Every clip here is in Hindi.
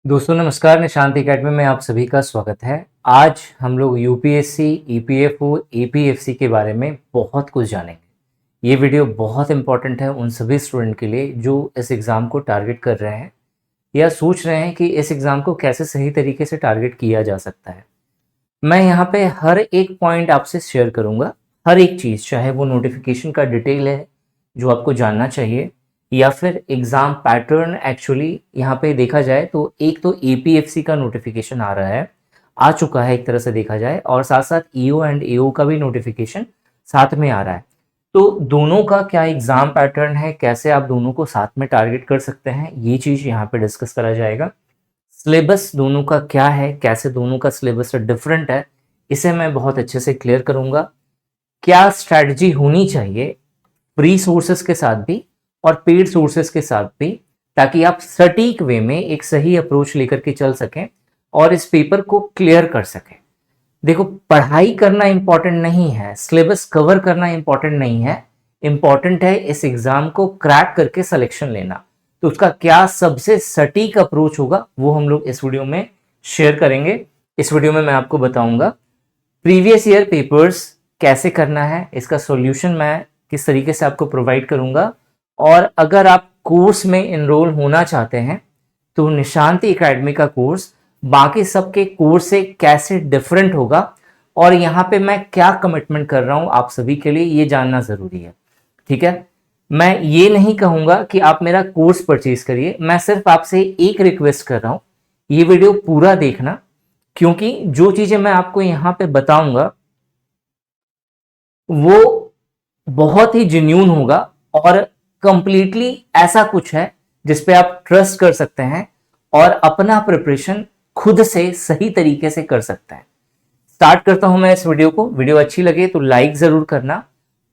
दोस्तों नमस्कार, निशांत एकेडमी में आप सभी का स्वागत है। आज हम लोग यूपीएससी, ईपीएफओ, एपीएफसी के बारे में बहुत कुछ जानेंगे। ये वीडियो बहुत इंपॉर्टेंट है उन सभी स्टूडेंट के लिए जो इस एग्ज़ाम को टारगेट कर रहे हैं या सोच रहे हैं कि इस एग्ज़ाम को कैसे सही तरीके से टारगेट किया जा सकता है। मैं यहाँ पे हर एक पॉइंट आपसे शेयर करूँगा, हर एक चीज़, चाहे वो नोटिफिकेशन का डिटेल है जो आपको जानना चाहिए या फिर एग्ज़ाम पैटर्न। एक्चुअली यहाँ पे देखा जाए तो एक तो एपीएफसी का नोटिफिकेशन आ रहा है, आ चुका है एक तरह से देखा जाए, और साथ साथ ईओ एंड एओ का भी नोटिफिकेशन साथ में आ रहा है। तो दोनों का क्या एग्ज़ाम पैटर्न है, कैसे आप दोनों को साथ में टारगेट कर सकते हैं, ये चीज़ यहाँ पे डिस्कस करा जाएगा। सिलेबस दोनों का क्या है, कैसे दोनों का सिलेबस डिफरेंट है, इसे मैं बहुत अच्छे से क्लियर करूँगा। क्या स्ट्रैटेजी होनी चाहिए फ्री सोर्सेस के साथ भी और पेड सोर्सेस के साथ भी, ताकि आप सटीक वे में एक सही अप्रोच लेकर के चल सकें और इस पेपर को क्लियर कर सकें। देखो, पढ़ाई करना इंपॉर्टेंट नहीं है, सिलेबस कवर करना इंपॉर्टेंट नहीं है, इंपॉर्टेंट है इस एग्जाम को क्रैक करके सिलेक्शन लेना। तो उसका क्या सबसे सटीक अप्रोच होगा वो हम लोग इस वीडियो में शेयर करेंगे। इस वीडियो में मैं आपको बताऊंगा प्रीवियस ईयर पेपर्स कैसे करना है, इसका सॉल्यूशन मैं किस तरीके से आपको प्रोवाइड करूंगा, और अगर आप कोर्स में इनरोल होना चाहते हैं तो निशांति एकेडमी का कोर्स बाकी सबके कोर्स से कैसे डिफरेंट होगा और यहाँ पे मैं क्या कमिटमेंट कर रहा हूँ आप सभी के लिए, ये जानना जरूरी है। ठीक है, मैं ये नहीं कहूंगा कि आप मेरा कोर्स परचेज करिए, मैं सिर्फ आपसे एक रिक्वेस्ट कर रहा हूँ, ये वीडियो पूरा देखना, क्योंकि जो चीजें मैं आपको यहाँ पे बताऊंगा वो बहुत ही जेन्यून होगा और कंप्लीटली ऐसा कुछ है जिसपे आप ट्रस्ट कर सकते हैं और अपना प्रिपरेशन खुद से सही तरीके से कर सकते हैं। स्टार्ट करता हूं मैं इस वीडियो को। वीडियो अच्छी लगे तो लाइक जरूर करना,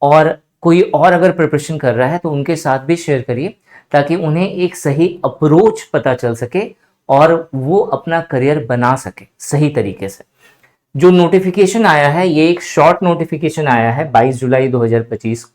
और कोई और अगर प्रिपरेशन कर रहा है तो उनके साथ भी शेयर करिए, ताकि उन्हें एक सही अप्रोच पता चल सके और वो अपना करियर बना सके सही तरीके से। जो नोटिफिकेशन आया है, ये एक शॉर्ट नोटिफिकेशन आया है, 22 जुलाई 2025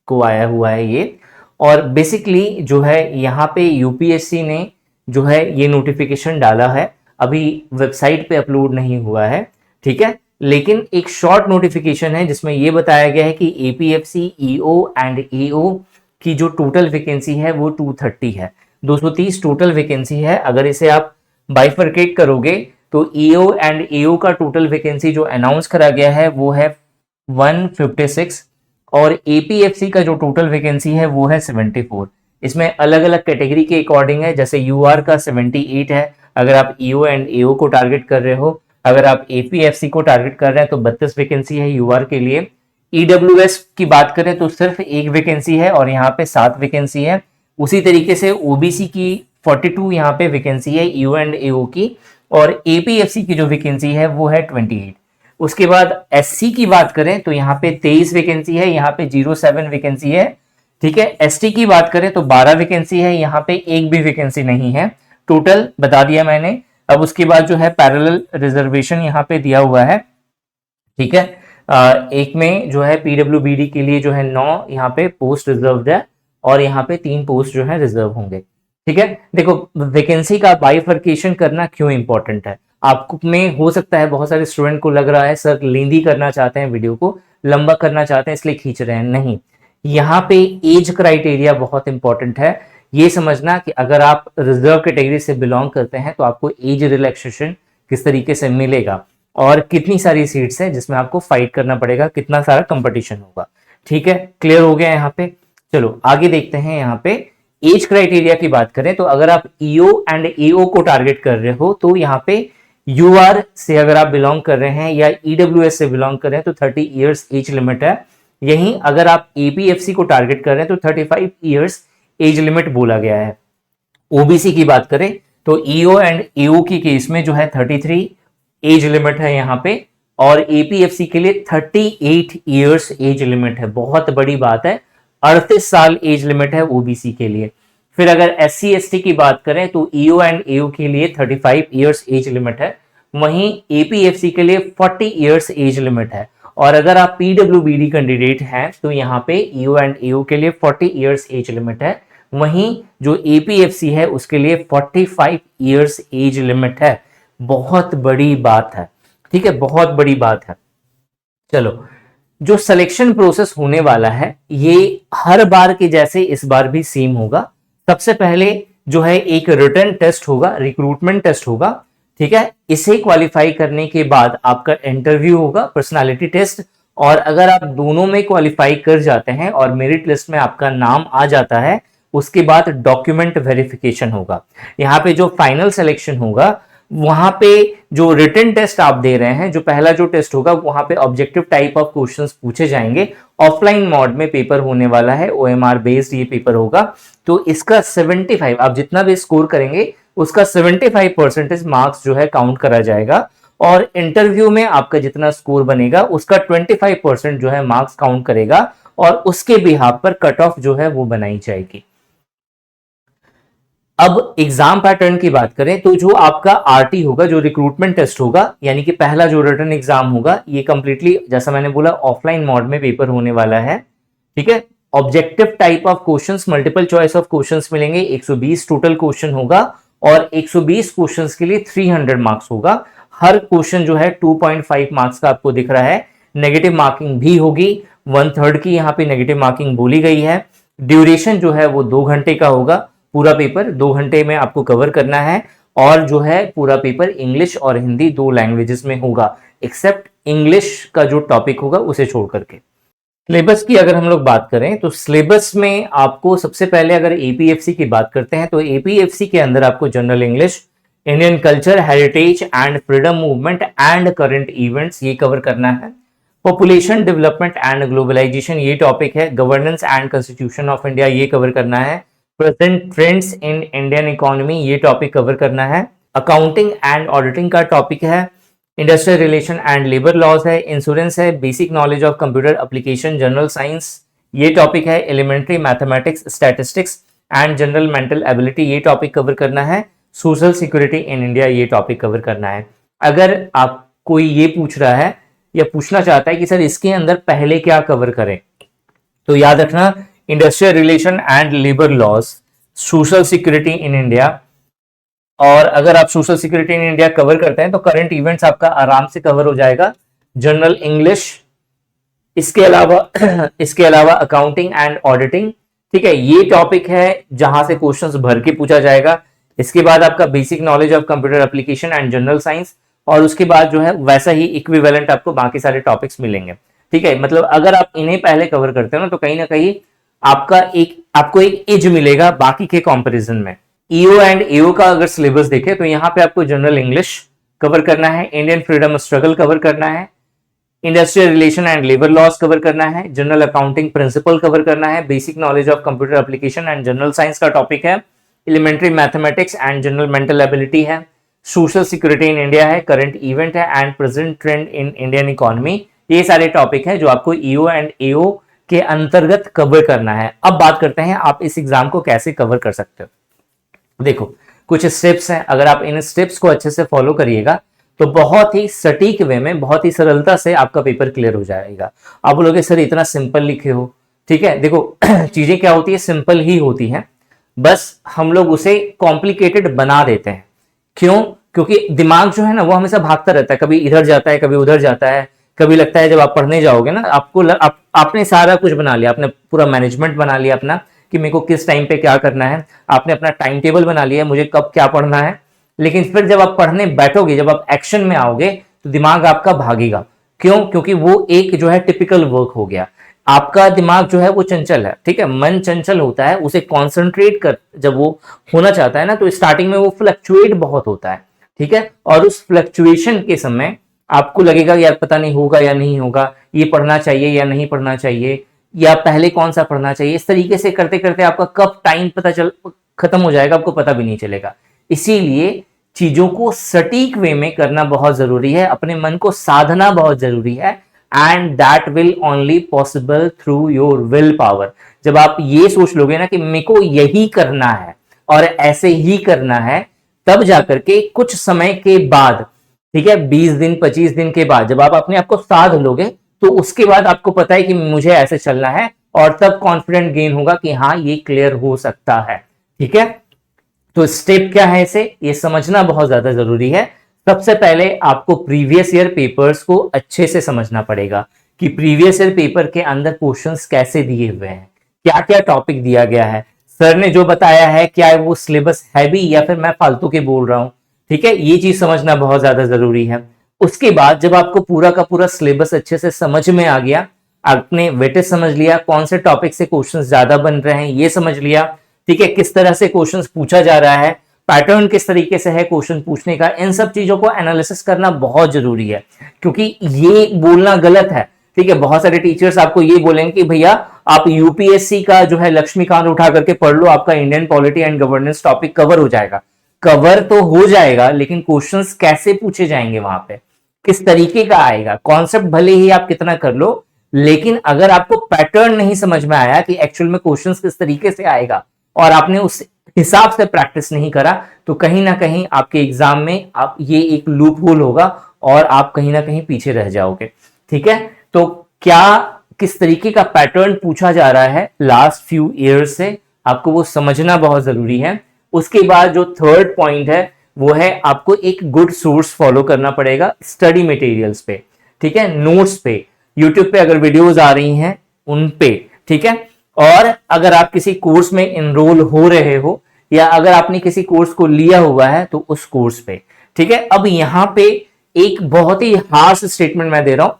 को आया हुआ है ये। और बेसिकली जो है यहाँ पे यूपीएससी ने जो है ये नोटिफिकेशन डाला है, अभी वेबसाइट पे अपलोड नहीं हुआ है, ठीक है, लेकिन एक शॉर्ट नोटिफिकेशन है जिसमें ये बताया गया है कि एपीएफसी, ईओ एंड एओ की जो टोटल वैकेंसी है वो 230 है, 230 टोटल वैकेंसी है। अगर इसे आप बाइफरकेट करोगे तो ईओ एंड एओ का टोटल वैकेंसी जो अनाउंस करा गया है वो है 156, और एपीएफसी का जो टोटल वैकेंसी है वो है 74। इसमें अलग अलग कैटेगरी के अकॉर्डिंग है, जैसे यूआर का 78 है अगर आप ईओ एंड एओ को टारगेट कर रहे हो, अगर आप एपीएफसी को टारगेट कर रहे हैं तो 32 वैकेंसी है यूआर के लिए। ईडब्ल्यूएस की बात करें तो सिर्फ एक वैकेंसी है और यहाँ पे 7 वैकेंसी है। उसी तरीके से ओबीसी की 42 यहाँ पे वैकेंसी है ईओ एंड एओ की, और एपीएफसी की जो वैकेंसी है वो है 28। उसके बाद एससी की बात करें तो यहाँ पे 23 वैकेंसी है, यहाँ पे 07 वैकेंसी है, ठीक है। एसटी की बात करें तो 12 वैकेंसी है, यहाँ पे एक भी वैकेंसी नहीं है, टोटल बता दिया मैंने। अब उसके बाद जो है पैरेलल रिजर्वेशन यहाँ पे दिया हुआ है, ठीक है। एक में जो है पीडब्ल्यूबीडी के लिए जो है 9 यहाँ पे पोस्ट रिजर्व्ड है, और यहाँ पे 3 पोस्ट जो है रिजर्व होंगे, ठीक है। देखो, वैकेंसी का बाइफर्केशन करना क्यों इंपॉर्टेंट है, आपको में हो सकता है बहुत सारे स्टूडेंट को लग रहा है सर लेंदी करना चाहते हैं, वीडियो को लंबा करना चाहते हैं इसलिए खींच रहे हैं, नहीं। यहाँ पे एज क्राइटेरिया बहुत इंपॉर्टेंट है। ये समझना कि अगर आप रिजर्व कैटेगरी से बिलोंग करते हैं तो आपको एज रिलैक्सेशन किस तरीके से मिलेगा और कितनी सारी सीट्स है जिसमें आपको फाइट करना पड़ेगा, कितना सारा कंपटीशन होगा, ठीक है। क्लियर हो गया यहाँ पे। चलो आगे देखते हैं। यहाँ पे एज क्राइटेरिया की बात करें तो अगर आप ईओ एंड एओ को टारगेट कर रहे हो तो यहाँ पे यूआर से अगर आप बिलोंग कर रहे हैं या ईडब्ल्यूएस से बिलोंग कर रहे हैं तो 30 इयर्स एज लिमिट है। यहीं अगर आप एपीएफसी को टारगेट कर रहे हैं तो 35 इयर्स एज लिमिट बोला गया है। ओबीसी की बात करें तो ईओ एंड एओ की केस में जो है 33 एज लिमिट है यहाँ पे, और एपीएफसी के लिए 38 इयर्स एज लिमिट है। बहुत बड़ी बात है, 38 साल एज लिमिट है ओबीसी के लिए। फिर अगर एससी एसटी की बात करें तो ईओ एंड एओ के लिए 35 इयर्स एज लिमिट है, वहीं एपीएफसी के लिए 40 इयर्स एज लिमिट है। और अगर आप पीडब्ल्यूबीडी कैंडिडेट हैं तो यहाँ पे ईओ एंड एओ के लिए 40 इयर्स एज लिमिट है, वहीं जो एपीएफसी है उसके लिए 45 इयर्स एज लिमिट है। बहुत बड़ी बात है, ठीक है, बहुत बड़ी बात है। चलो, जो सिलेक्शन प्रोसेस होने वाला है ये हर बार के जैसे इस बार भी सेम होगा। सबसे पहले जो है एक रिटन टेस्ट होगा, रिक्रूटमेंट टेस्ट होगा, ठीक है। इसे क्वालिफाई करने के बाद आपका इंटरव्यू होगा, पर्सनालिटी टेस्ट, और अगर आप दोनों में क्वालिफाई कर जाते हैं और मेरिट लिस्ट में आपका नाम आ जाता है, उसके बाद डॉक्यूमेंट वेरिफिकेशन होगा। यहाँ पे जो फाइनल सिलेक्शन होगा वहां पे जो रिटन टेस्ट आप दे रहे हैं, जो पहला जो टेस्ट होगा वहां पे ऑब्जेक्टिव टाइप ऑफ क्वेश्चंस पूछे जाएंगे। ऑफलाइन मोड में पेपर होने वाला है, ओएमआर बेस्ड ये पेपर होगा। तो इसका 75, आप जितना भी स्कोर करेंगे उसका 75% मार्क्स जो है काउंट करा जाएगा, और इंटरव्यू में आपका जितना स्कोर बनेगा उसका 25% जो है मार्क्स काउंट करेगा, और उसके बिहाफ पर कट ऑफ जो है वो बनाई जाएगी। अब एग्जाम पैटर्न की बात करें तो जो आपका आरटी होगा, जो रिक्रूटमेंट टेस्ट होगा, यानी कि पहला जो रिटन एग्जाम होगा, ये कंप्लीटली जैसा मैंने बोला ऑफलाइन मोड में पेपर होने वाला है, ठीक है। Objective type of questions, multiple choice of questions मिलेंगे, 120 टोटल क्वेश्चन होगा, और 120 क्वेश्चंस के लिए 300 मार्क्स होगा। हर क्वेश्चन जो है 2.5 मार्क्स का आपको दिख रहा है। नेगेटिव मार्किंग भी होगी, 1/3 की यहाँ पे नेगेटिव मार्किंग बोली गई है। ड्यूरेशन जो है वो 2 घंटे का होगा, पूरा पेपर 2 घंटे में आपको कवर करना है, और जो है पूरा पेपर इंग्लिश और हिंदी 2 लैंग्वेजेस में होगा, एक्सेप्ट इंग्लिश का जो टॉपिक होगा उसे छोड़ करके। सिलेबस की अगर हम लोग बात करें तो सिलेबस में आपको सबसे पहले अगर एपीएफसी की बात करते हैं तो एपीएफसी के अंदर आपको general English, Indian culture, heritage and freedom movement and current events ये कवर करना है। पॉपुलेशन डेवलपमेंट एंड ग्लोबलाइजेशन ये टॉपिक है। Governance and constitution of India ये कवर करना है। Present trends in Indian economy ये टॉपिक कवर करना है। अकाउंटिंग एंड ऑडिटिंग का टॉपिक है। Industrial relation and labour laws है। इंश्योरेंस है। Basic knowledge of computer application, general science ये टॉपिक है। Elementary mathematics, statistics and general mental ability ये टॉपिक कवर करना है। सोशल सिक्योरिटी इन इंडिया ये टॉपिक कवर करना है। अगर आप कोई ये पूछ रहा है या पूछना चाहता है कि सर इसके अंदर पहले क्या कवर करें, तो याद रखना industrial relation and labour laws, social security in India, और अगर आप social security in India cover करते हैं तो करंट इवेंट्स आपका आराम से कवर हो जाएगा। जनरल इंग्लिश, इसके अलावा अकाउंटिंग एंड ऑडिटिंग, ठीक है, ये टॉपिक है जहां से क्वेश्चंस भर के पूछा जाएगा। इसके बाद आपका basic knowledge of computer application and general science, और उसके बाद जो है वैसा ही इक्विवेलेंट आपको बाकी सारे टॉपिक्स मिलेंगे, ठीक है। मतलब अगर आप इन्हें पहले कवर करते हो ना तो कहीं ना कहीं आपको एक एज मिलेगा बाकी के कंपैरिजन में। ईओ एंड एओ का अगर सिलेबस देखें तो यहाँ पे आपको जनरल इंग्लिश कवर करना है, इंडियन फ्रीडम स्ट्रगल कवर करना है, industrial relation and labour laws cover करना है, जनरल अकाउंटिंग प्रिंसिपल कवर करना है, basic knowledge of computer application and general science का टॉपिक है, elementary mathematics and general mental ability है, सोशल सिक्योरिटी इन इंडिया है, करंट इवेंट है and present trend in Indian economy. ये सारे टॉपिक हैं जो आपको ईओ एंड एओ के अंतर्गत कवर करना है। अब बात करते हैं आप इस एग्जाम को कैसे कवर कर सकते हो। देखो, कुछ स्टेप्स हैं, अगर आप इन स्टेप्स को अच्छे से फॉलो करिएगा तो बहुत ही सटीक वे में, बहुत ही सरलता से आपका पेपर क्लियर हो जाएगा। आप बोलोगे सर इतना सिंपल लिखे हो, ठीक है, देखो चीजें क्या होती है, सिंपल ही होती हैं, बस हम लोग उसे कॉम्प्लिकेटेड बना देते हैं। क्यों? क्योंकि दिमाग जो है ना वो हमेशा भागता रहता है, कभी इधर जाता है कभी उधर जाता है। कभी लगता है जब आप पढ़ने जाओगे ना आपने सारा कुछ बना लिया, आपने पूरा मैनेजमेंट बना लिया अपना कि मेरे को किस टाइम पे क्या करना है, आपने अपना टाइम टेबल बना लिया मुझे कब क्या पढ़ना है। लेकिन फिर जब आप पढ़ने बैठोगे, जब आप एक्शन में आओगे तो दिमाग आपका भागेगा। क्यों? क्योंकि वो एक जो है टिपिकल वर्क हो गया। आपका दिमाग जो है वो चंचल है, ठीक है, मन चंचल होता है, उसे कॉन्सेंट्रेट कर जब वो होना चाहता है ना तो स्टार्टिंग में वो फ्लक्चुएट बहुत होता है, ठीक है। और उस फ्लक्चुएशन के समय आपको लगेगा यार पता नहीं होगा या नहीं होगा, ये पढ़ना चाहिए या नहीं पढ़ना चाहिए, या पहले कौन सा पढ़ना चाहिए। इस तरीके से करते करते आपका कब टाइम खत्म हो जाएगा आपको पता भी नहीं चलेगा। इसीलिए चीजों को सटीक वे में करना बहुत जरूरी है, अपने मन को साधना बहुत जरूरी है, and that will only possible through your will power. जब आप ये सोच लोगे ना कि मेरे को यही करना है और ऐसे ही करना है, तब जाकर के कुछ समय के बाद, ठीक है, 20 दिन 25 दिन के बाद जब आप अपने आप को साध लोगे तो उसके बाद आपको पता है कि मुझे ऐसे चलना है, और तब कॉन्फिडेंट गेन होगा कि हाँ ये क्लियर हो सकता है। ठीक है, तो स्टेप क्या है इसे ये समझना बहुत ज्यादा जरूरी है। सबसे पहले आपको प्रीवियस ईयर पेपर्स को अच्छे से समझना पड़ेगा कि प्रीवियस ईयर पेपर के अंदर क्वेश्चंस कैसे दिए हुए हैं, क्या क्या टॉपिक दिया गया है, सर ने जो बताया है क्या वो सिलेबस है भी या फिर मैं फालतू के बोल रहा हूं। ठीक है, ये चीज समझना बहुत ज्यादा जरूरी है। उसके बाद जब आपको पूरा का पूरा सिलेबस अच्छे से समझ में आ गया, आपने वेटेज समझ लिया, कौन से टॉपिक से क्वेश्चंस ज्यादा बन रहे हैं ये समझ लिया, ठीक है, किस तरह से क्वेश्चंस पूछा जा रहा है, पैटर्न किस तरीके से है क्वेश्चन पूछने का, इन सब चीजों को एनालिसिस करना बहुत जरूरी है। क्योंकि ये बोलना गलत है, ठीक है, बहुत सारे टीचर्स आपको ये बोलेंगे कि भैया आप यूपीएससी का जो है लक्ष्मीकांत उठा करके पढ़ लो, आपका Indian polity and governance topic cover हो जाएगा। कवर तो हो जाएगा, लेकिन क्वेश्चंस कैसे पूछे जाएंगे वहां पे, किस तरीके का आएगा, कॉन्सेप्ट भले ही आप कितना कर लो, लेकिन अगर आपको पैटर्न नहीं समझ में आया कि एक्चुअल में क्वेश्चंस किस तरीके से आएगा और आपने उस हिसाब से प्रैक्टिस नहीं करा, तो कहीं ना कहीं आपके एग्जाम में आप ये एक लूप होल होगा और आप कहीं ना कहीं पीछे रह जाओगे। ठीक है, तो क्या किस तरीके का पैटर्न पूछा जा रहा है लास्ट फ्यू ईयर्स से, आपको वो समझना बहुत जरूरी है। उसके बाद जो थर्ड पॉइंट है वो है आपको एक गुड सोर्स फॉलो करना पड़ेगा स्टडी मटेरियल्स पे, ठीक है, नोट्स पे, यूट्यूब पे अगर वीडियोस आ रही हैं उन पे, ठीक है। और अगर आप किसी कोर्स में इनरोल हो रहे हो या अगर आपने किसी कोर्स को लिया हुआ है तो उस कोर्स पे, ठीक है। अब यहां पे एक बहुत ही हार्श स्टेटमेंट मैं दे रहा हूं,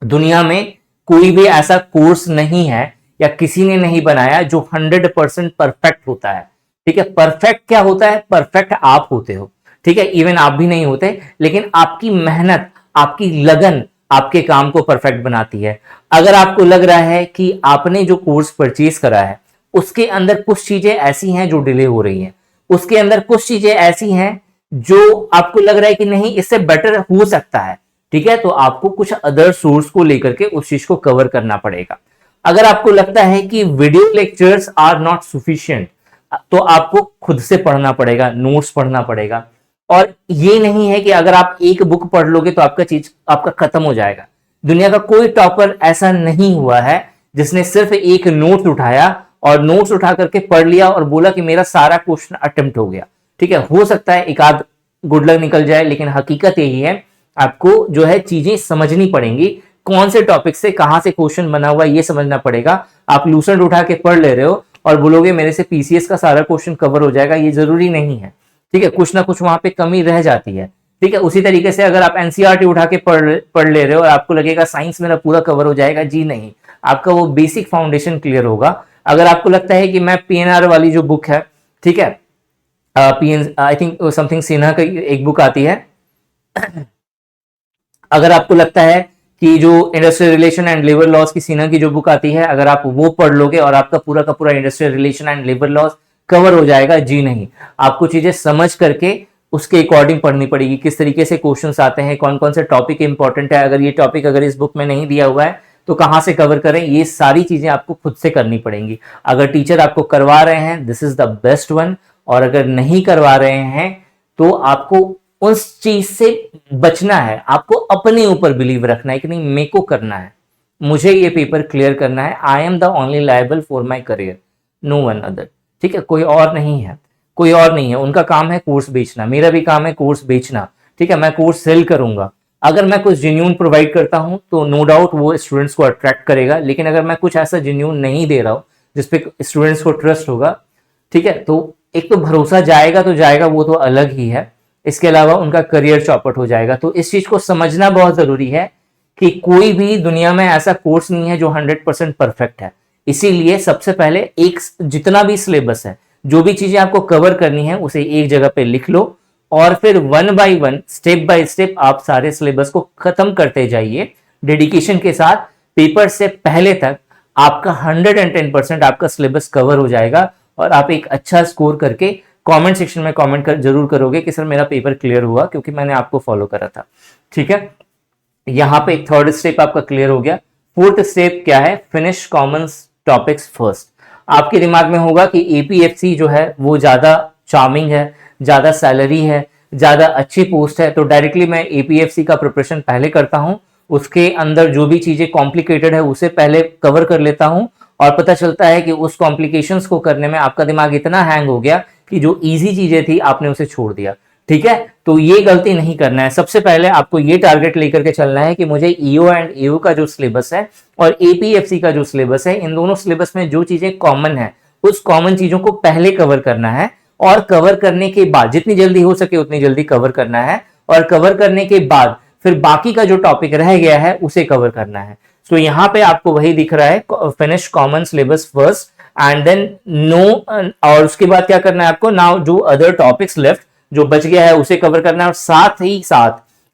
दुनिया में कोई भी ऐसा कोर्स नहीं है या किसी ने नहीं बनाया जो 100% परफेक्ट होता है। ठीक है, परफेक्ट क्या होता है, परफेक्ट आप होते हो, ठीक है, इवन आप भी नहीं होते, लेकिन आपकी मेहनत, आपकी लगन आपके काम को परफेक्ट बनाती है। अगर आपको लग रहा है कि आपने जो कोर्स परचेज करा है उसके अंदर कुछ चीजें ऐसी हैं जो डिले हो रही हैं, उसके अंदर कुछ चीजें ऐसी हैं जो आपको लग रहा है कि नहीं इससे बेटर हो सकता है, ठीक है, तो आपको कुछ अदर सोर्स को लेकर के उस चीज को कवर करना पड़ेगा। अगर आपको लगता है कि video lectures are not sufficient, तो आपको खुद से पढ़ना पड़ेगा, नोट्स पढ़ना पड़ेगा। और ये नहीं है कि अगर आप एक बुक पढ़ लोगे तो आपका खत्म हो जाएगा। दुनिया का कोई टॉपर ऐसा नहीं हुआ है जिसने सिर्फ एक नोट उठाया और नोट्स उठा करके पढ़ लिया और बोला कि मेरा सारा क्वेश्चन अटेम्प्ट हो गया। ठीक है, हो सकता है एक आध गुड लक निकल जाए, लेकिन हकीकत यही है आपको जो है चीजें समझनी पड़ेंगी, कौन से टॉपिक से कहां से क्वेश्चन बना हुआ है ये समझना पड़ेगा। आप लूसेंट उठा के पढ़ ले रहे हो और बोलोगे मेरे से पीसीएस का सारा क्वेश्चन कवर हो जाएगा, ये जरूरी नहीं है। ठीक है, कुछ ना कुछ वहां पे कमी रह जाती है। ठीक है, उसी तरीके से अगर आप एनसीईआरटी उठा के पढ़ ले रहे हो और आपको लगेगा साइंस मेरा पूरा कवर हो जाएगा, जी नहीं, आपका वो बेसिक फाउंडेशन क्लियर होगा। अगर आपको लगता है कि मैं पीएनआर वाली जो बुक है, ठीक है, PN I think something Sinha की एक बुक आती है, अगर आपको लगता है कि जो industrial relation and labour laws की सिन्हा की जो बुक आती है, अगर आप वो पढ़ लोगे और आपका पूरा का पूरा industrial relation and labour laws cover हो जाएगा, जी नहीं, आपको चीजें समझ करके उसके अकॉर्डिंग पढ़नी पड़ेगी, किस तरीके से क्वेश्चंस आते हैं, कौन कौन से टॉपिक इंपॉर्टेंट है, अगर ये टॉपिक अगर इस बुक में नहीं दिया हुआ है तो कहां से कवर करें, ये सारी चीजें आपको खुद से करनी पड़ेंगी। अगर टीचर आपको करवा रहे हैं this is the best one, और अगर नहीं करवा रहे हैं तो आपको उस चीज से बचना है, आपको अपने ऊपर बिलीव रखना है कि नहीं मेरे को करना है, मुझे ये पेपर क्लियर करना है, I am the only liable for my career, no one other. ठीक है, कोई और नहीं है, कोई और नहीं है, उनका काम है कोर्स बेचना, मेरा भी काम है कोर्स बेचना। ठीक है, मैं कोर्स सेल करूंगा, अगर मैं कुछ जेन्यून प्रोवाइड करता हूं तो नो डाउट वो स्टूडेंट्स को अट्रैक्ट करेगा, लेकिन अगर मैं कुछ ऐसा जेन्यून नहीं दे रहा हूं जिसपे स्टूडेंट्स को ट्रस्ट होगा, ठीक है, तो एक तो भरोसा जाएगा तो जाएगा, वो तो अलग ही है, इसके अलावा उनका करियर चौपट हो जाएगा। तो इस चीज को समझना बहुत जरूरी है कि कोई भी दुनिया में ऐसा कोर्स नहीं है जो 100% परफेक्ट है। इसीलिए सबसे पहले एक जितना भी सिलेबस है, जो भी चीजें आपको कवर करनी है उसे एक जगह पे लिख लो और फिर one by one, step by step आप सारे सिलेबस को खत्म करते जाइए डेडिकेशन के साथ। पेपर से पहले तक आपका 110% आपका सिलेबस कवर हो जाएगा और आप एक अच्छा स्कोर करके कमेंट सेक्शन में कमेंट जरूर करोगे कि सर मेरा पेपर क्लियर हुआ क्योंकि मैंने आपको फॉलो करा था। ठीक है, यहां पे थर्ड स्टेप आपका क्लियर हो गया। फोर्थ स्टेप क्या है, फिनिश कॉमन टॉपिक्स फर्स्ट। आपके दिमाग में होगा कि एपीएफसी जो है वो ज्यादा चार्मिंग है, ज्यादा सैलरी है, ज्यादा अच्छी पोस्ट है, तो डायरेक्टली मैं एपीएफसी का प्रिपरेशन पहले करता हूं, उसके अंदर जो भी चीजें कॉम्प्लिकेटेड है उसे पहले कवर कर लेता हूं और पता चलता है कि उस कॉम्प्लिकेशंस को करने में आपका दिमाग इतना हैंग हो गया कि जो इजी चीजें थी आपने उसे छोड़ दिया। ठीक है, तो ये गलती नहीं करना है। सबसे पहले आपको ये टारगेट लेकर के चलना है कि मुझे ईओ एंड एओ का जो सिलेबस है और एपीएफसी का जो सिलेबस है, इन दोनों सिलेबस में जो चीजें कॉमन है उस कॉमन चीजों को पहले कवर करना है, और कवर करने के बाद जितनी जल्दी हो सके उतनी जल्दी कवर करना है, और कवर करने के बाद फिर बाकी का जो टॉपिक रह गया है उसे कवर करना है। तो यहां पे आपको वही दिख रहा है, finish common syllabus first and then no, और उसके बाद क्या करना है आपको, नाउ जो अदर टॉपिक्स लेफ्ट जो बच गया है उसे कवर करना है, और साथ ही साथ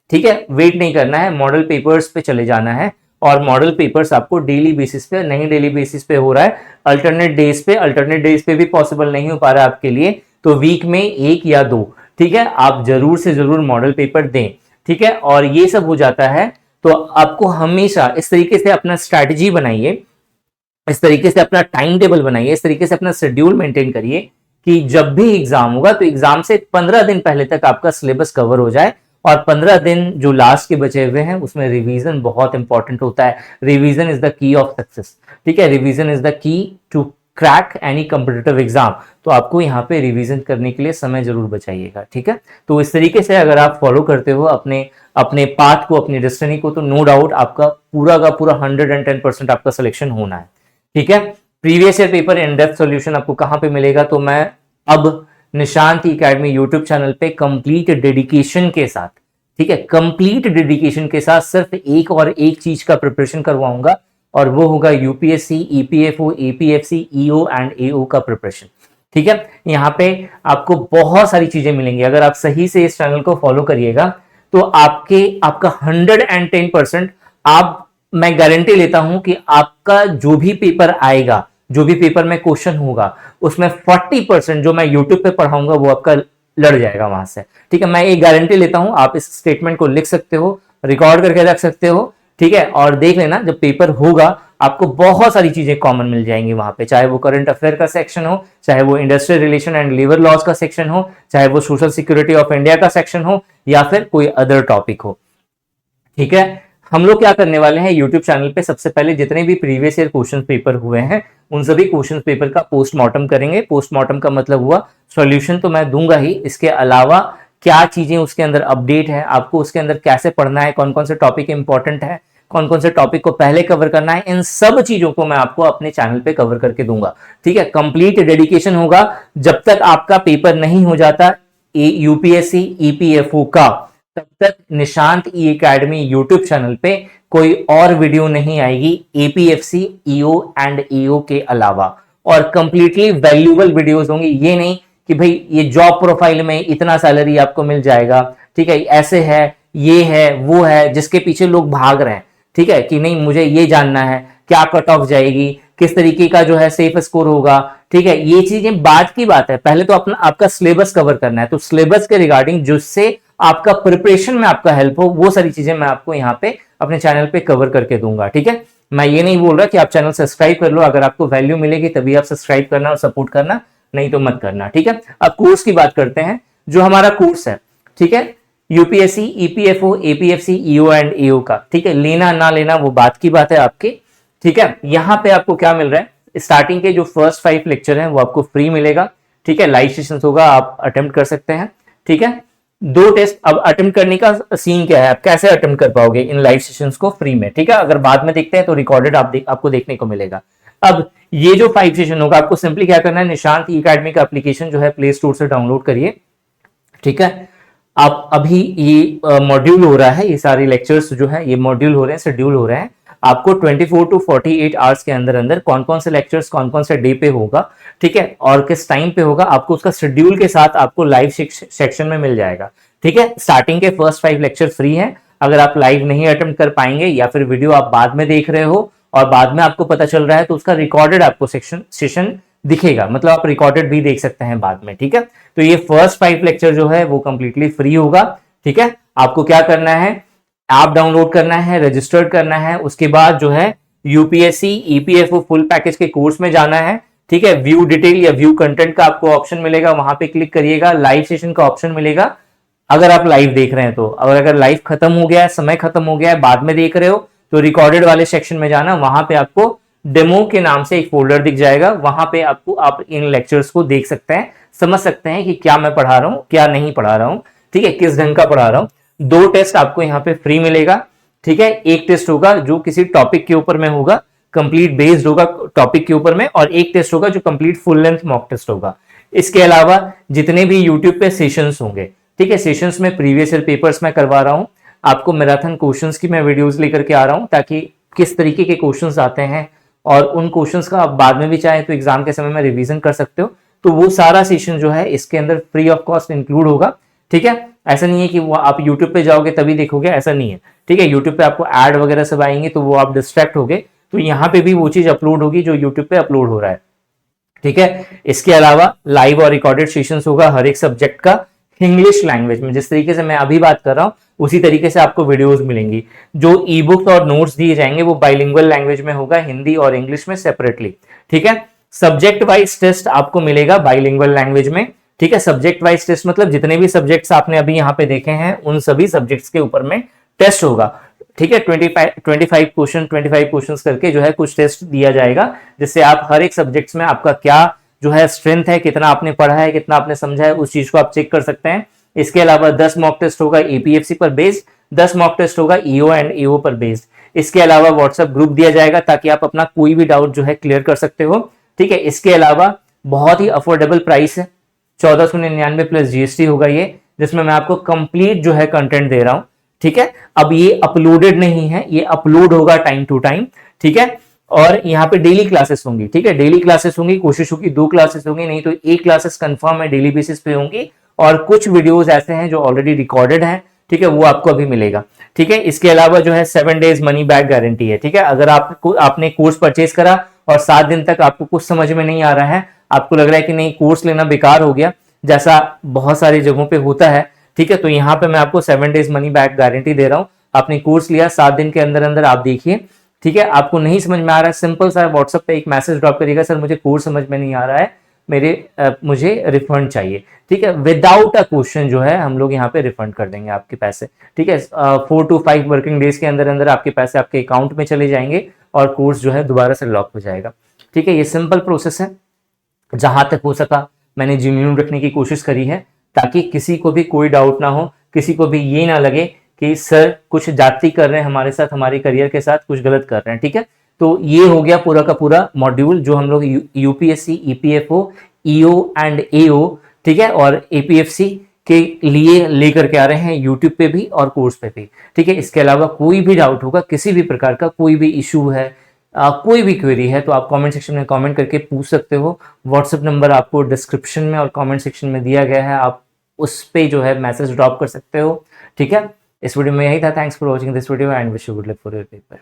ठीक है वेट नहीं करना है, मॉडल पेपर्स पे चले जाना है। और मॉडल पेपर्स आपको डेली बेसिस पे, नहीं डेली बेसिस पे हो रहा है, अल्टरनेट डेज पे भी पॉसिबल नहीं हो पा रहा है आपके लिए, तो वीक में 1 या 2 ठीक है आप जरूर से जरूर मॉडल पेपर दें। ठीक है, और ये सब हो जाता है तो आपको हमेशा इस तरीके से अपना स्ट्रैटेजी बनाइए, इस तरीके से अपना टाइम टेबल बनाइए, इस तरीके से अपना शेड्यूल मेंटेन करिए कि जब भी एग्जाम होगा तो एग्जाम से 15 दिन पहले तक आपका सिलेबस कवर हो जाए, और 15 दिन जो लास्ट के बचे हुए हैं उसमें रिवीजन बहुत इंपॉर्टेंट होता है। Revision is the key of success. ठीक है, revision is the key to crack any competitive exam. तो आपको यहाँ पे रिवीजन करने के लिए समय जरूर बचाइएगा। ठीक है, तो इस तरीके से अगर आप फॉलो करते हो अपने अपने पाथ को, अपनी डेस्टिनी को, तो नो डाउट आपका पूरा का पूरा 110% आपका सिलेक्शन होना है। ठीक है, previous year paper in depth solution आपको कहां पे मिलेगा, तो मैं अब निशांत एकेडमी यूट्यूब चैनल पे कंप्लीट डेडिकेशन के साथ, ठीक है कंप्लीट डेडिकेशन के साथ सिर्फ एक और एक चीज का प्रिपरेशन करवाऊंगा, और वो होगा UPSC, EPFO, APFC, EO and AO का प्रिपरेशन। ठीक है, यहाँ पे आपको बहुत सारी चीजें मिलेंगी। अगर आप सही से इस चैनल को फॉलो करिएगा तो आपका 110% मैं गारंटी लेता हूं कि आपका जो भी पेपर आएगा, जो भी पेपर में क्वेश्चन होगा, उसमें 40% जो मैं यूट्यूब पे पढ़ाऊंगा वो आपका लड़ जाएगा वहां से। ठीक है, मैं एक गारंटी लेता हूं, आप इस स्टेटमेंट को लिख सकते हो, रिकॉर्ड करके रख सकते हो। ठीक है, और देख लेना जब पेपर होगा आपको बहुत सारी चीजें कॉमन मिल जाएंगी वहां पे, चाहे वो करंट अफेयर का सेक्शन हो, चाहे वो industrial relation and labour laws का सेक्शन हो, चाहे वो सोशल सिक्योरिटी ऑफ इंडिया का सेक्शन हो, या फिर कोई अदर टॉपिक हो। ठीक है, हम लोग क्या करने वाले हैं यूट्यूब चैनल पे, सबसे पहले जितने भी प्रीवियस ईयर क्वेश्चन पेपर हुए हैं उन सभी क्वेश्चन पेपर का पोस्टमार्टम करेंगे। पोस्टमार्टम का मतलब हुआ सॉल्यूशन तो मैं दूंगा ही, इसके अलावा क्या चीजें उसके अंदर अपडेट है, आपको उसके अंदर कैसे पढ़ना है, कौन कौन से टॉपिक इंपॉर्टेंट है, कौन कौन से टॉपिक को पहले कवर करना है, इन सब चीजों को मैं आपको अपने चैनल पे कवर करके दूंगा। ठीक है, कंप्लीट डेडिकेशन होगा। जब तक आपका पेपर नहीं हो जाता यूपीएससी ईपीएफओ का, तब तक निशांत ई एकेडमी यूट्यूब चैनल पे कोई और वीडियो नहीं आएगी एपीएफसी, ईओ एंड ईओ के अलावा, और कंप्लीटली वैल्यूएबल वीडियोस होंगी। ये नहीं कि भाई ये जॉब प्रोफाइल में इतना सैलरी आपको मिल जाएगा, ठीक है ऐसे है, ये है, वो है, जिसके पीछे लोग भाग रहे हैं। ठीक है, कि नहीं मुझे ये जानना है क्या कट ऑफ जाएगी, किस तरीके का जो है सेफ स्कोर होगा। ठीक है, ये चीजें बाद की बात है, पहले तो अपना आपका सिलेबस कवर करना है। तो सिलेबस के रिगार्डिंग जिससे आपका प्रिपरेशन में आपका हेल्प हो, वो सारी चीजें मैं आपको यहाँ पे अपने चैनल पे कवर करके दूंगा। ठीक है, मैं ये नहीं बोल रहा कि आप चैनल सब्सक्राइब कर लो, अगर आपको वैल्यू मिलेगी तभी आप सब्सक्राइब करना और सपोर्ट करना, नहीं तो मत करना। ठीक है, अब कोर्स की बात करते हैं। जो हमारा कोर्स है, ठीक है UPSC, EPFO, APFC, EO and AO का, ठीक है लेना ना लेना वो बात की बात है आपकी। ठीक है, यहां पे आपको क्या मिल रहा है, स्टार्टिंग के जो फर्स्ट 5 लेक्चर हैं वो आपको फ्री मिलेगा। ठीक है, लाइव सेशन होगा, आप अटेम्प्ट कर सकते हैं। ठीक है, 2 टेस्ट। अब अटेम्प्ट करने का सीन क्या है, आप कैसे अटेम्प्ट कर पाओगे इन लाइव सेशंस को फ्री में। ठीक है, अगर बाद में देखते हैं तो रिकॉर्डेड आपको देखने को मिलेगा। अब ये जो 5 सेशन होगा, आपको सिंपली क्या करना है, निशांत ई एकेडमी का एप्लीकेशन जो है प्ले स्टोर से डाउनलोड करिए। ठीक है, आप अभी ये मॉड्यूल हो रहा है, ये सारे लेक्चर्स जो है ये मॉड्यूल हो रहे हैं, शेड्यूल हो रहे हैं। आपको 24 to 48 आवर्स के अंदर अंदर कौन कौन से लेक्चर्स कौन कौन से डे पे होगा, ठीक है और किस टाइम पे होगा, आपको उसका शेड्यूल के साथ आपको लाइव सेक्शन में मिल जाएगा। ठीक है, स्टार्टिंग के फर्स्ट 5 लेक्चर फ्री हैं। अगर आप लाइव नहीं अटेम्प्ट कर पाएंगे या फिर वीडियो आप बाद में देख रहे हो और बाद में आपको पता चल रहा है, तो उसका रिकॉर्डेड आपको सेशन दिखेगा, मतलब आप रिकॉर्डेड भी देख सकते हैं बाद में। ठीक है, तो ये फर्स्ट 5 लेक्चर जो है वो कंप्लीटली फ्री होगा। ठीक है, आपको क्या करना है, ऐप डाउनलोड करना है, रजिस्टर्ड करना है, उसके बाद जो है यूपीएससी ईपीएफओ फुल पैकेज के कोर्स में जाना है। ठीक है, व्यू डिटेल या व्यू कंटेंट का आपको ऑप्शन मिलेगा, वहां पे क्लिक करिएगा, लाइव सेशन का ऑप्शन मिलेगा अगर आप लाइव देख रहे हैं तो। अगर लाइव खत्म हो गया है, समय खत्म हो गया है, बाद में देख रहे हो, तो रिकॉर्डेड वाले सेक्शन में जाना, वहां पे आपको डेमो के नाम से एक फोल्डर दिख जाएगा, वहां पे आपको आप इन लेक्चर्स को देख सकते हैं, समझ सकते हैं कि क्या मैं पढ़ा रहा हूं, क्या नहीं पढ़ा रहा हूं, ठीक है, किस ढंग का पढ़ा रहा हूं। 2 टेस्ट आपको यहाँ पे फ्री मिलेगा, ठीक है। एक टेस्ट होगा जो किसी टॉपिक के ऊपर में होगा, कंप्लीट बेस्ड होगा टॉपिक के ऊपर में, और एक टेस्ट होगा जो complete full length mock test होगा। इसके अलावा जितने भी यूट्यूब पे सेशंस होंगे, ठीक है, सेशंस में प्रीवियस ईयर पेपर्स मैं करवा रहा हूं, आपको मैराथन क्वेश्चंस की मैं वीडियोस लेकर के आ रहा हूं, ताकि किस तरीके के क्वेश्चंस आते हैं और उन क्वेश्चंस का आप बाद में भी चाहे तो एग्जाम के समय में रिवीजन कर सकते हो, तो वो सारा सेशन जो है इसके अंदर फ्री ऑफ कॉस्ट इंक्लूड होगा, ठीक है। ऐसा नहीं है कि वो आप यूट्यूब पे जाओगे तभी देखोगे, ऐसा नहीं है, ठीक है। यूट्यूब पे आपको ऐड वगैरह सब आएंगे तो वो आप डिस्ट्रैक्ट होगे, तो यहाँ पे भी वो चीज अपलोड होगी जो यूट्यूब पे अपलोड हो रहा है, ठीक है। इसके अलावा लाइव और रिकॉर्डेड सेशंस होगा हर एक सब्जेक्ट का, इंग्लिश लैंग्वेज में, जिस तरीके से मैं अभी बात कर रहा हूं उसी तरीके से आपको वीडियोस मिलेंगी। जो ई बुक्स और नोट्स दिए जाएंगे वो बाइलिंगुअल लैंग्वेज में होगा, हिंदी और इंग्लिश में सेपरेटली, ठीक है। सब्जेक्ट वाइज टेस्ट आपको मिलेगा बाइलिंगुअल लैंग्वेज में, ठीक है। सब्जेक्ट वाइज टेस्ट मतलब जितने भी सब्जेक्ट्स आपने अभी यहाँ पे देखे हैं उन सभी सब्जेक्ट्स के ऊपर में टेस्ट होगा, ठीक है। 25 क्वेश्चन करके जो है कुछ टेस्ट दिया जाएगा, जिससे आप हर एक सब्जेक्ट्स में आपका क्या जो है स्ट्रेंथ है, कितना आपने पढ़ा है, कितना आपने समझा है, उस चीज को आप चेक कर सकते हैं। इसके अलावा 10 मॉक टेस्ट होगा एपीएफसी पर बेस्ड, 10 मॉक टेस्ट होगा ईओ एंड एओ पर बेस्ड। इसके अलावा व्हाट्सएप ग्रुप दिया जाएगा ताकि आप अपना कोई भी डाउट जो है क्लियर कर सकते हो, ठीक है। इसके अलावा बहुत ही अफोर्डेबल प्राइस है, 1499 प्लस जीएसटी होगा ये, जिसमें मैं आपको कंप्लीट जो है कंटेंट दे रहा हूं, ठीक है। अब ये अपलोडेड नहीं है, ये अपलोड होगा टाइम टू टाइम, ठीक है। और यहाँ पे डेली क्लासेस होंगी, ठीक है, डेली क्लासेस होंगी, कोशिश होगी 2 क्लासेस होंगी, नहीं तो 1 क्लासेस कंफर्म है डेली बेसिस पे होंगी, और कुछ वीडियोस ऐसे हैं जो ऑलरेडी रिकॉर्डेड हैं, ठीक है, वो आपको अभी मिलेगा, ठीक है। इसके अलावा जो है 7 डेज मनी बैक गारंटी है, ठीक है। अगर आपने कोर्स परचेज करा और 7 दिन तक आपको कुछ समझ में नहीं आ रहा है, आपको लग रहा है कि नहीं कोर्स लेना बेकार हो गया, जैसा बहुत सारी जगहों पे होता है, ठीक है, तो यहाँ पे मैं आपको 7 डेज मनी बैक गारंटी दे रहा हूँ। आपने कोर्स लिया, 7 दिन के अंदर अंदर आप देखिए, ठीक है, आपको नहीं समझ में आ रहा है, सिंपल सा व्हाट्सएप पे एक मैसेज ड्रॉप करिएगा, सर मुझे कोर्स समझ में नहीं आ रहा है, मुझे रिफंड चाहिए, ठीक है। विदाउट अ क्वेश्चन जो है हम लोग यहाँ पे रिफंड कर देंगे आपके पैसे, ठीक है। 4 to 5 वर्किंग डेज के अंदर अंदर आपके पैसे आपके अकाउंट में चले जाएंगे और कोर्स जो है दोबारा से लॉक हो जाएगा, ठीक है। ये सिंपल प्रोसेस है, जहां तक हो सका मैंने जेन्युइन रखने की कोशिश करी है, ताकि किसी को भी कोई डाउट ना हो, किसी को भी ये ना लगे कि सर कुछ जाति कर रहे हैं हमारे साथ, हमारे करियर के साथ कुछ गलत कर रहे हैं, ठीक है। तो ये हो गया पूरा का पूरा मॉड्यूल जो हम लोग यूपीएससी, ईपीएफओ, ईओ एंड एओ, ठीक है, और एपीएफसी के लिए लेकर के आ रहे हैं यूट्यूब पे भी और कोर्स पे भी, ठीक है। इसके अलावा कोई भी डाउट होगा, किसी भी प्रकार का कोई भी इशू है, कोई भी क्वेरी है, तो आप कमेंट सेक्शन में कमेंट करके पूछ सकते हो। व्हाट्सएप नंबर आपको डिस्क्रिप्शन में और कमेंट सेक्शन में दिया गया है, आप उस पे जो है मैसेज ड्रॉप कर सकते हो, ठीक है। इस वीडियो में यही था, thanks for watching this video and wish you good luck for your paper.